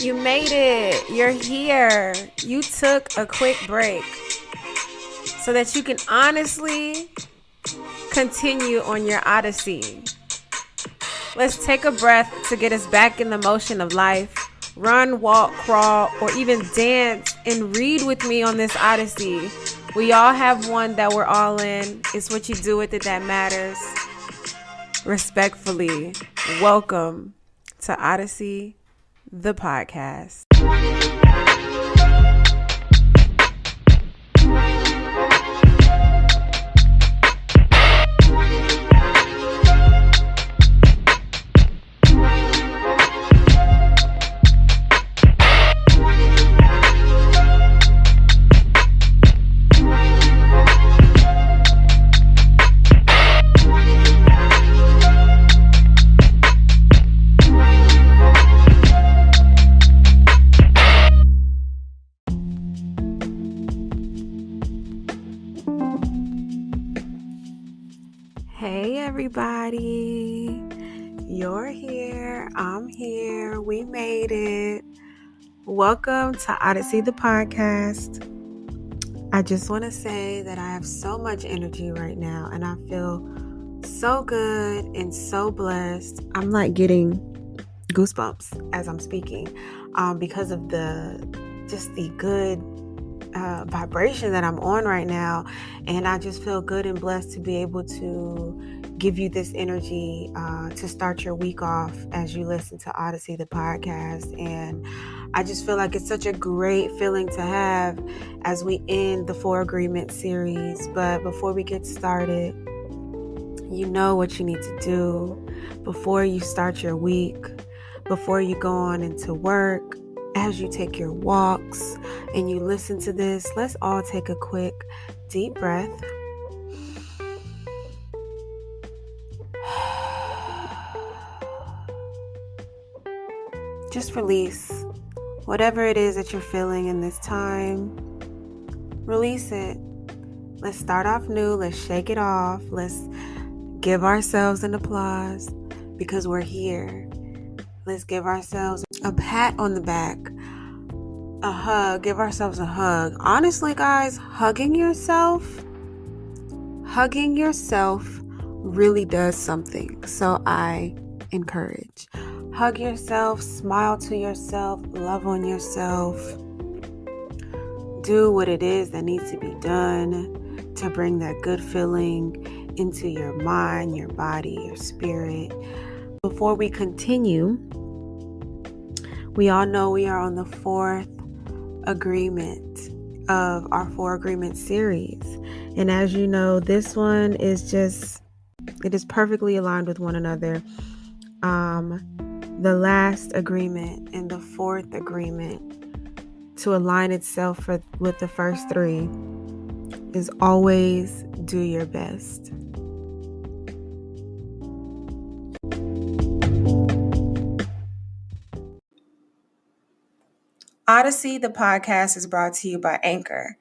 You made it. You're here. You took a quick break so that you can honestly continue on your odyssey. Let's take a breath to get us back in the motion of life. Run, walk, crawl, or even dance and read with me on this odyssey. We all have one that we're all in. It's what you do with it that matters. Respectfully, welcome to Odessey, the podcast. Hey everybody, you're here, I'm here, we made it. Welcome to Odessey, the podcast. I just want to say that I have so much energy right now and I feel so good and so blessed. I'm like getting goosebumps as I'm speaking because of the good vibration that I'm on right now, and I just feel good and blessed to be able to give you this energy to start your week off as you listen to Odessey the podcast. And I just feel like it's such a great feeling to have as we end the 4 Agreement series. But before we get started, you know what you need to do before you start your week, before you go on into work, as you take your walks and you listen to this. Let's all take a quick deep breath. Just release whatever it is that you're feeling in this time. Release it. Let's start off new. Let's shake it off. Let's give ourselves an applause because we're here. Let's give ourselves a pat on the back, a hug, give ourselves a hug. Honestly, guys, hugging yourself really does something. So I encourage. Hug yourself, smile to yourself, love on yourself. Do what it is that needs to be done to bring that good feeling into your mind, your body, your spirit. Before we continue, we all know we are on the 4th agreement of our 4 Agreement series. And as you know, this one is it is perfectly aligned with one another. The last agreement and the 4th agreement to align itself with the first 3 is always do your best. Odessey, the podcast, is brought to you by Anchor.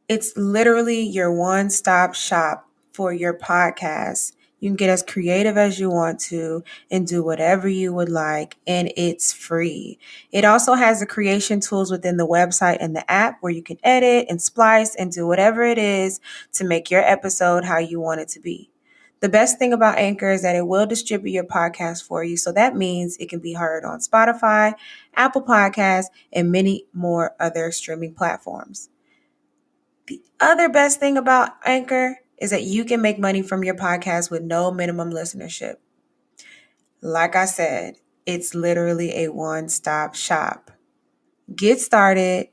It's literally your one-stop shop for your podcast. You can get as creative as you want to and do whatever you would like, and it's free. It also has the creation tools within the website and the app where you can edit and splice and do whatever it is to make your episode how you want it to be. The best thing about Anchor is that it will distribute your podcast for you. So that means it can be heard on Spotify, Apple Podcasts, and many more other streaming platforms. The other best thing about Anchor is that you can make money from your podcast with no minimum listenership. Like I said, it's literally a one-stop shop. Get started.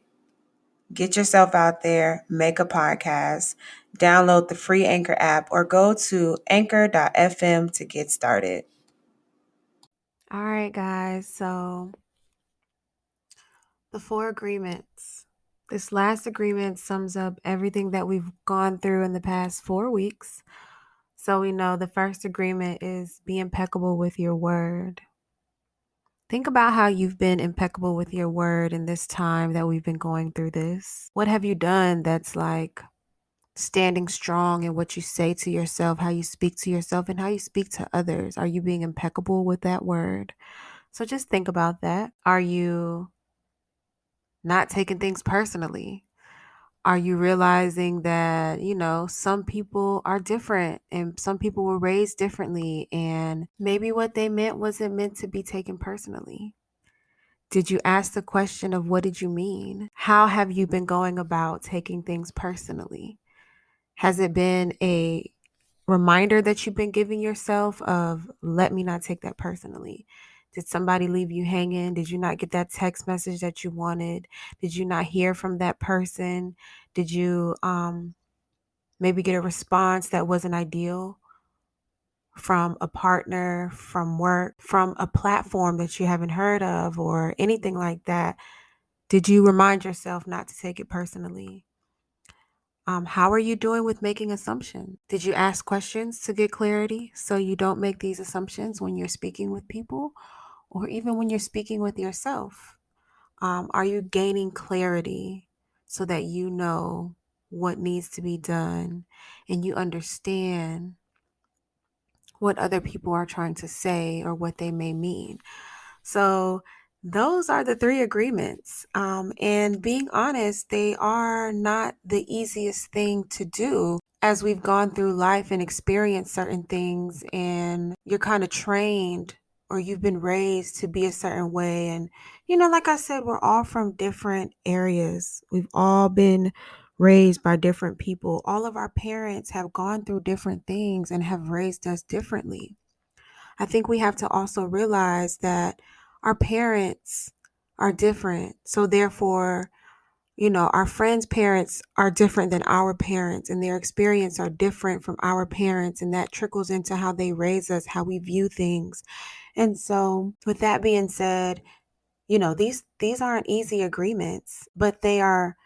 Get yourself out there, make a podcast, download the free Anchor app, or go to anchor.fm to get started. All right, guys, so the 4 agreements. This last agreement sums up everything that we've gone through in the past 4 weeks. So we know the first agreement is be impeccable with your word. Think about how you've been impeccable with your word in this time that we've been going through this. What have you done that's like standing strong in what you say to yourself, how you speak to yourself, and how you speak to others? Are you being impeccable with that word? So just think about that. Are you not taking things personally? Are you realizing that, some people are different and some people were raised differently and maybe what they meant wasn't meant to be taken personally? Did you ask the question of what did you mean? How have you been going about taking things personally? Has it been a reminder that you've been giving yourself of, let me not take that personally? Did somebody leave you hanging? Did you not get that text message that you wanted? Did you not hear from that person? Did you maybe get a response that wasn't ideal from a partner, from work, from a platform that you haven't heard of, or anything like that? Did you remind yourself not to take it personally? How are you doing with making assumptions? Did you ask questions to get clarity so you don't make these assumptions when you're speaking with people or even when you're speaking with yourself? Are you gaining clarity so that you know what needs to be done and you understand what other people are trying to say or what they may mean? So those are the three agreements. And being honest, they are not the easiest thing to do as we've gone through life and experienced certain things, and you're kind of trained or you've been raised to be a certain way. And, like I said, we're all from different areas. We've all been raised by different people. All of our parents have gone through different things and have raised us differently. I think we have to also realize that our parents are different. So therefore, our friends' parents are different than our parents, and their experience are different from our parents, and that trickles into how they raise us, how we view things. And so, with that being said, these aren't easy agreements, but they are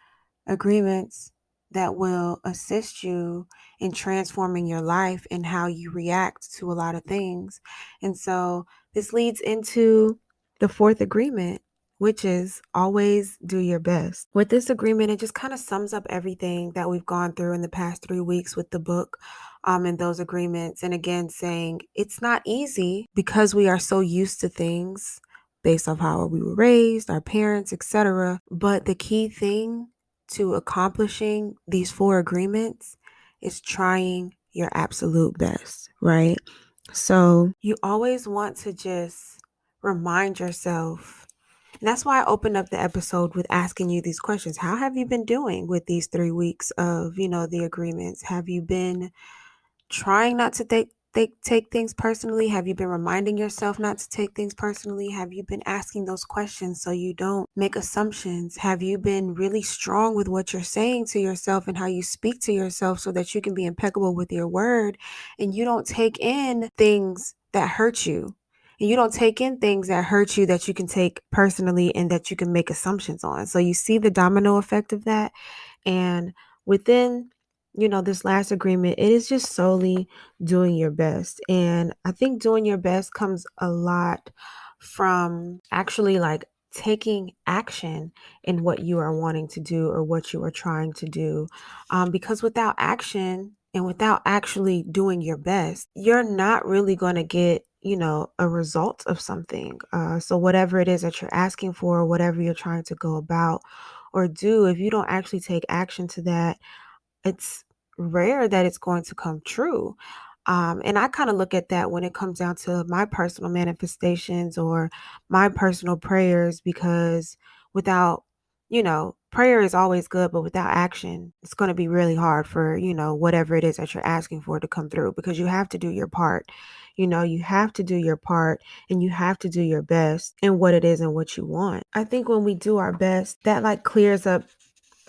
agreements that will assist you in transforming your life and how you react to a lot of things. And so this leads into the fourth agreement, which is always do your best. With this agreement, it just kind of sums up everything that we've gone through in the past 3 weeks with the book, and those agreements. And again, saying it's not easy because we are so used to things based off how we were raised, our parents, etc. But the key thing to accomplishing these four agreements is trying your absolute best, right? So you always want to just remind yourself. And that's why I opened up the episode with asking you these questions. How have you been doing with these 3 weeks of, the agreements? Have you been trying not to take things personally? Have you been reminding yourself not to take things personally? Have you been asking those questions so you don't make assumptions? Have you been really strong with what you're saying to yourself and how you speak to yourself so that you can be impeccable with your word and you don't take in things that hurt you? And you don't take in things that hurt you that you can take personally and that you can make assumptions on. So you see the domino effect of that. And within this last agreement, it is just solely doing your best. And I think doing your best comes a lot from actually like taking action in what you are wanting to do or what you are trying to do. Because without action and without actually doing your best, you're not really going to get a result of something. So whatever it is that you're asking for, whatever you're trying to go about or do, if you don't actually take action to that, it's rare that it's going to come true. And I kind of look at that when it comes down to my personal manifestations or my personal prayers, because without, prayer is always good, but without action, it's going to be really hard for, whatever it is that you're asking for to come through, because you have to do your part. You have to do your part and you have to do your best in what it is and what you want. I think when we do our best, that like clears up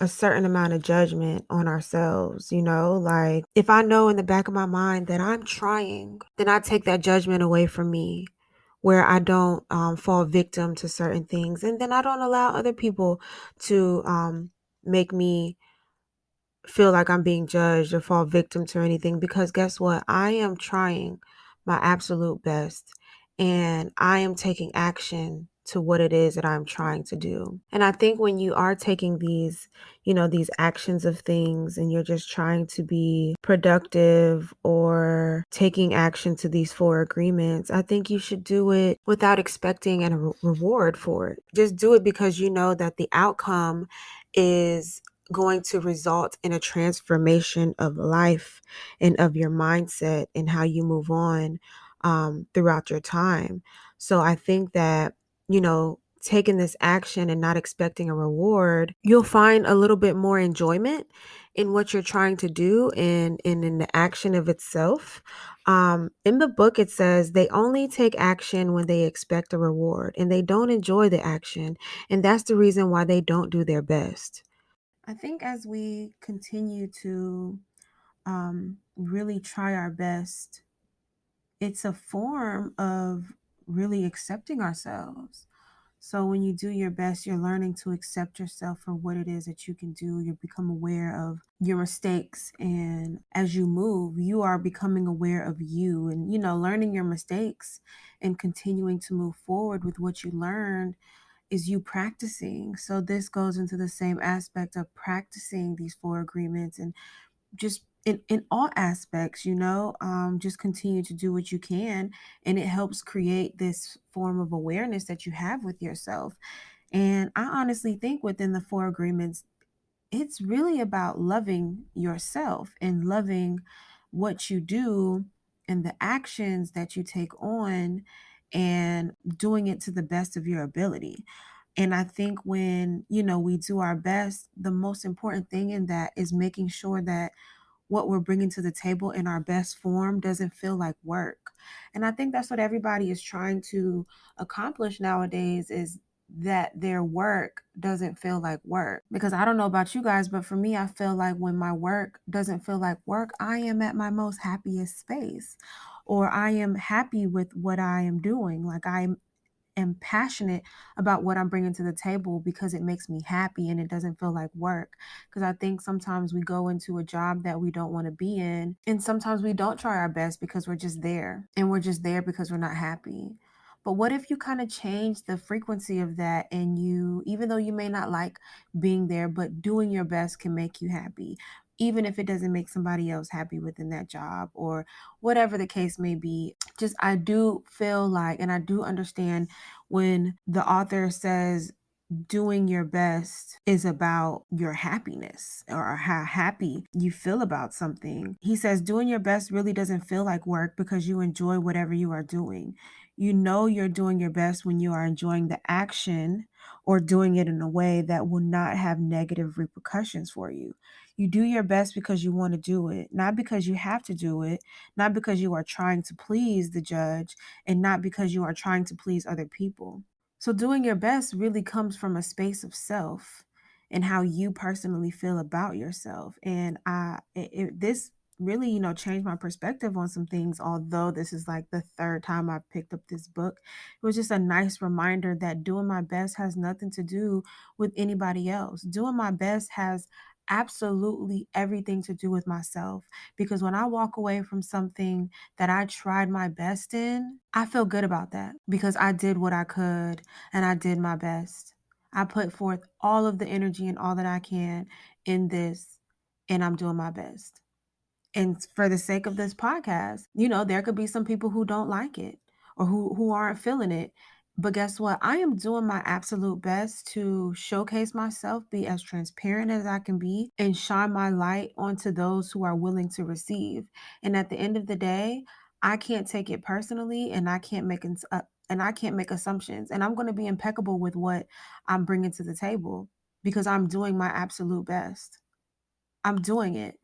a certain amount of judgment on ourselves, like if I know in the back of my mind that I'm trying, then I take that judgment away from me, where I don't fall victim to certain things. And then I don't allow other people to make me feel like I'm being judged or fall victim to anything, because guess what? I am trying my absolute best and I am taking action to what it is that I'm trying to do. And I think when you are taking these, these actions of things and you're just trying to be productive or taking action to these 4 agreements, I think you should do it without expecting a reward for it. Just do it because you know that the outcome is going to result in a transformation of life and of your mindset and how you move on throughout your time. So I think that, taking this action and not expecting a reward, you'll find a little bit more enjoyment in what you're trying to do and in the action of itself. In the book, it says they only take action when they expect a reward and they don't enjoy the action. And that's the reason why they don't do their best. I think as we continue to really try our best, it's a form of really accepting ourselves. So when you do your best, you're learning to accept yourself for what it is that you can do. You become aware of your mistakes. And as you move, you are becoming aware of you and, learning your mistakes and continuing to move forward with what you learned is you practicing. So this goes into the same aspect of practicing these 4 agreements and just in all aspects, just continue to do what you can. And it helps create this form of awareness that you have with yourself. And I honestly think within the 4 agreements, it's really about loving yourself and loving what you do and the actions that you take on and doing it to the best of your ability. And I think when, we do our best, the most important thing in that is making sure that what we're bringing to the table in our best form doesn't feel like work. And I think that's what everybody is trying to accomplish nowadays is that their work doesn't feel like work. Because I don't know about you guys, but for me, I feel like when my work doesn't feel like work, I am at my most happiest space or I am happy with what I am doing. Like am passionate about what I'm bringing to the table because it makes me happy and it doesn't feel like work. Because I think sometimes we go into a job that we don't want to be in, and sometimes we don't try our best because we're just there and we're just there because we're not happy. But what if you kind of change the frequency of that and you, even though you may not like being there, but doing your best can make you happy, even if it doesn't make somebody else happy within that job or whatever the case may be. Just, I do feel like, and I do understand when the author says doing your best is about your happiness or how happy you feel about something. He says doing your best really doesn't feel like work because you enjoy whatever you are doing. You know you're doing your best when you are enjoying the action or doing it in a way that will not have negative repercussions for you. You do your best because you want to do it, not because you have to do it, not because you are trying to please the judge, and not because you are trying to please other people. So doing your best really comes from a space of self and how you personally feel about yourself. And this really, changed my perspective on some things. Although this is like the 3rd time I picked up this book, it was just a nice reminder that doing my best has nothing to do with anybody else. Doing my best has absolutely everything to do with myself, because when I walk away from something that I tried my best in, I feel good about that because I did what I could and I did my best. I put forth all of the energy and all that I can in this, and I'm doing my best. And for the sake of this podcast, there could be some people who don't like it or who aren't feeling it. But guess what? I am doing my absolute best to showcase myself, be as transparent as I can be, and shine my light onto those who are willing to receive. And at the end of the day, I can't take it personally, and I can't make assumptions. And I'm going to be impeccable with what I'm bringing to the table because I'm doing my absolute best. I'm doing it.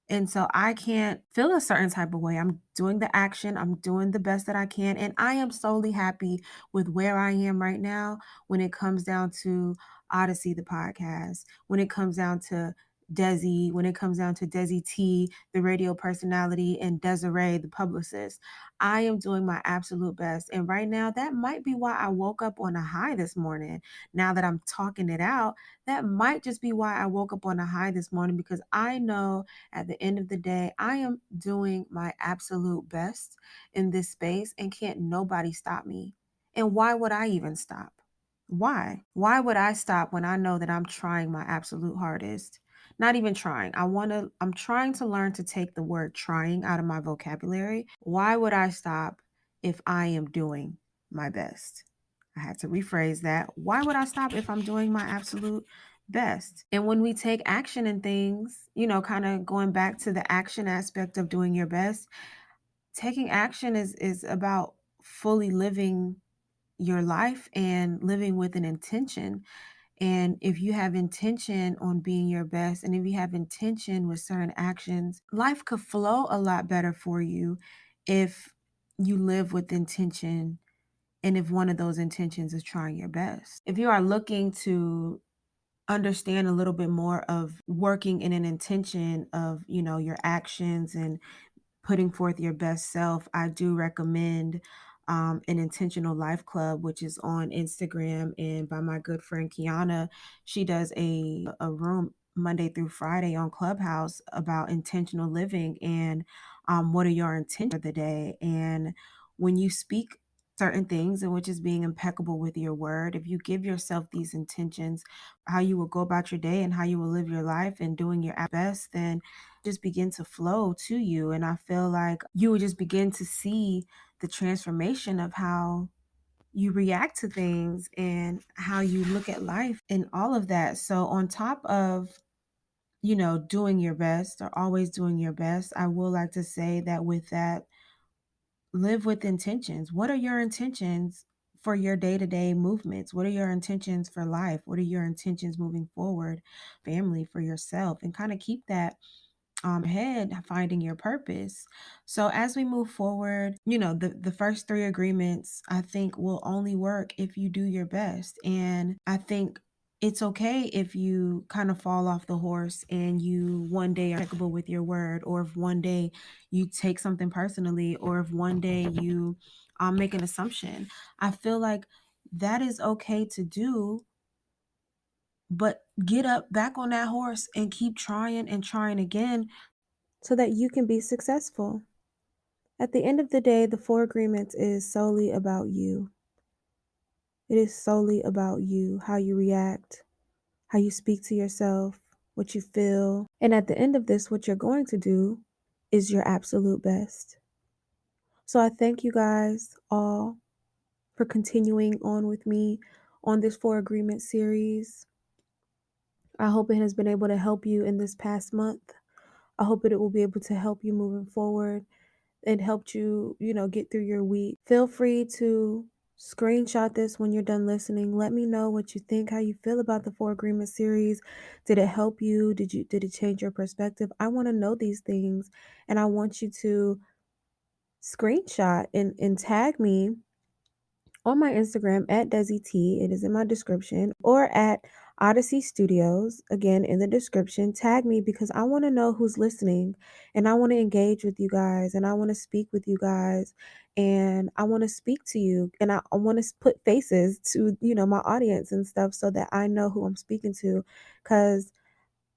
And so I can't feel a certain type of way. I'm doing the action, I'm doing the best that I can. And I am solely happy with where I am right now when it comes down to Odessey, the podcast, when it comes down to Desi, when it comes down to Desi T, the radio personality, and Desiree, the publicist. I am doing my absolute best. And right now, that might be why I woke up on a high this morning. Now that I'm talking it out, that might just be why I woke up on a high this morning, because I know at the end of the day, I am doing my absolute best in this space and can't nobody stop me. And why would I even stop? Why? Why would I stop when I know that I'm trying my absolute hardest? Not even trying. I'm trying to learn to take the word trying out of my vocabulary. Why would I stop if I am doing my best? I had to rephrase that. Why would I stop if I'm doing my absolute best? And when we take action in things, kind of going back to the action aspect of doing your best, taking action is about fully living your life and living with an intention. And if you have intention on being your best, and if you have intention with certain actions, life could flow a lot better for you if you live with intention. And if one of those intentions is trying your best, if you are looking to understand a little bit more of working in an intention of, your actions and putting forth your best self, I do recommend an Intentional Life Club, which is on Instagram and by my good friend Kiana. She does a room Monday through Friday on Clubhouse about intentional living and what are your intentions for the day. And when you speak certain things, and which is being impeccable with your word, if you give yourself these intentions, how you will go about your day and how you will live your life and doing your best, then just begin to flow to you. And I feel like you would just begin to see the transformation of how you react to things and how you look at life and all of that. So, on top of, doing your best or always doing your best, I will like to say that with that, live with intentions. What are your intentions for your day to day movements? What are your intentions for life? What are your intentions moving forward, family, for yourself? And kind of keep that head, finding your purpose. So as we move forward, the first three agreements I think will only work if you do your best. And I think it's okay if you kind of fall off the horse and you one day are impeccable with your word, or if one day you take something personally, or if one day you make an assumption. I feel like that is okay to do, but get up back on that horse and keep trying and trying again so that you can be successful. At the end of the day, the four agreements is solely about you. It is solely about you, how you react, how you speak to yourself, what you feel. And at the end of this, what you're going to do is your absolute best. So I thank you guys all for continuing on with me on this four agreement series. I hope it has been able to help you in this past month. I hope it will be able to help you moving forward. It helped you, get through your week. Feel free to screenshot this when you're done listening. Let me know what you think, how you feel about the Four Agreement series. Did it help you? Did it change your perspective? I want to know these things, and I want you to screenshot and tag me on my Instagram at Desi T. It is in my description, or at Odyssey Studios, again in the description. Tag me because I want to know who's listening, and I want to engage with you guys, and I want to speak with you guys, and I want to speak to you, and I want to put faces to, my audience and stuff so that I know who I'm speaking to. Because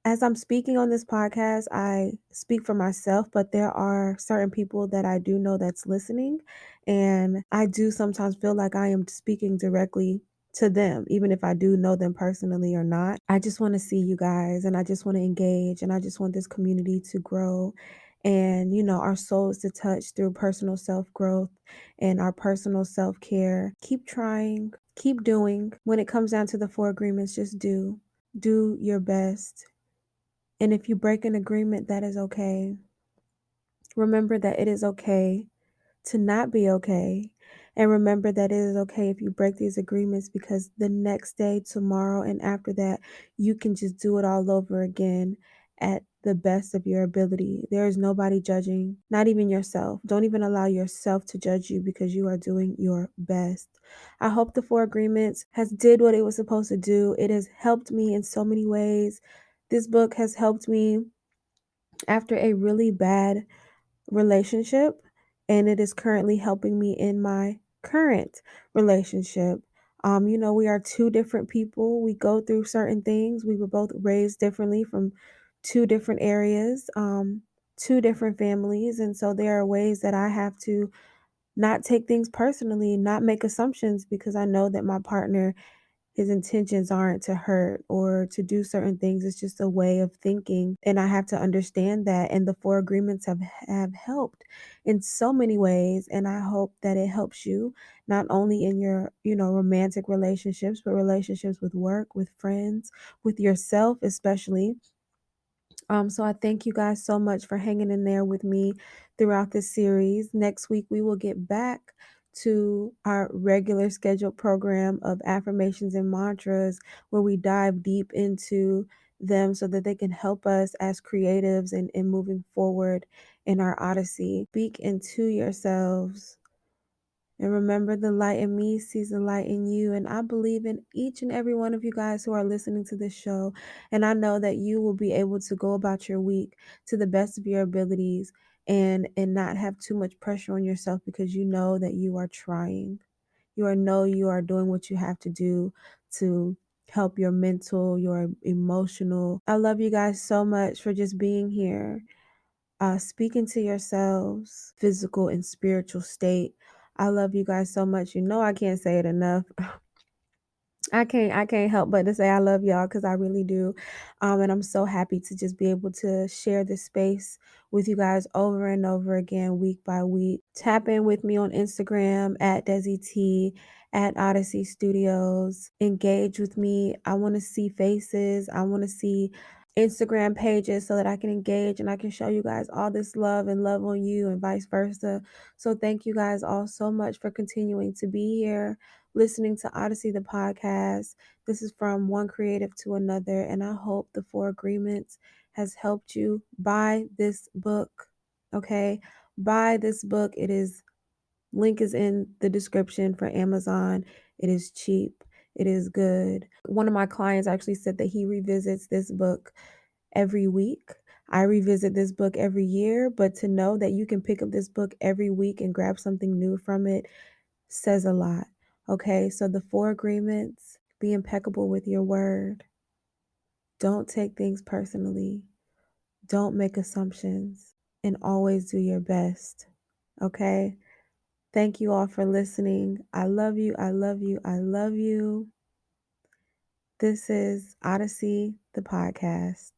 as I'm speaking on this podcast, I speak for myself, but there are certain people that I do know that's listening. And I do sometimes feel like I am speaking directly to them, even if I do know them personally or not. I just want to see you guys, and I just want to engage, and I just want this community to grow, and, our souls to touch through personal self growth and our personal self care. Keep trying, keep doing. When it comes down to the four agreements, just do your best. And if you break an agreement, that is okay. Remember that it is okay to not be okay. And remember that it is okay if you break these agreements, because the next day, tomorrow, and after that, you can just do it all over again at the best of your ability. There is nobody judging, not even yourself. Don't even allow yourself to judge you because you are doing your best. I hope the four agreements has did what it was supposed to do. It has helped me in so many ways. This book has helped me after a really bad relationship, and it is currently helping me in my current relationship. We are two different people. We go through certain things. We were both raised differently from two different areas, two different families. And so there are ways that I have to not take things personally, not make assumptions, because I know that my partner His intentions aren't to hurt or to do certain things. It's just a way of thinking. And I have to understand that. And the four agreements have helped in so many ways. And I hope that it helps you not only in your, romantic relationships, but relationships with work, with friends, with yourself, especially. So I thank you guys so much for hanging in there with me throughout this series. Next week, we will get back to our regular scheduled program of affirmations and mantras where we dive deep into them so that they can help us as creatives and moving forward in our odyssey. Speak into yourselves. And remember, the light in me sees the light in you. And I believe in each and every one of you guys who are listening to this show. And I know that you will be able to go about your week to the best of your abilities and not have too much pressure on yourself because you know that you are trying. You are doing what you have to do to help your mental, your emotional. I love you guys so much for just being here. Speaking to yourselves, physical and spiritual state. I love you guys so much. I can't say it enough. I can't help but to say I love y'all because I really do. And I'm so happy to just be able to share this space with you guys over and over again, week by week. Tap in with me on Instagram at Desi T, at Odessey Studios. Engage with me. I want to see faces. I want to see Instagram pages so that I can engage and I can show you guys all this love and love on you and vice versa. So thank you guys all so much for continuing to be here, listening to Odessey the podcast. This is from one creative to another, and I hope the Four Agreements has helped you. Buy this book, okay? Buy this book. Link is in the description for Amazon. It is cheap. It is good. One of my clients actually said that he revisits this book every week. I revisit this book every year, but to know that you can pick up this book every week and grab something new from it says a lot. Okay, so the Four Agreements: be impeccable with your word. Don't take things personally. Don't make assumptions and always do your best. Okay? Thank you all for listening. I love you. I love you. I love you. This is Odessey the podcast.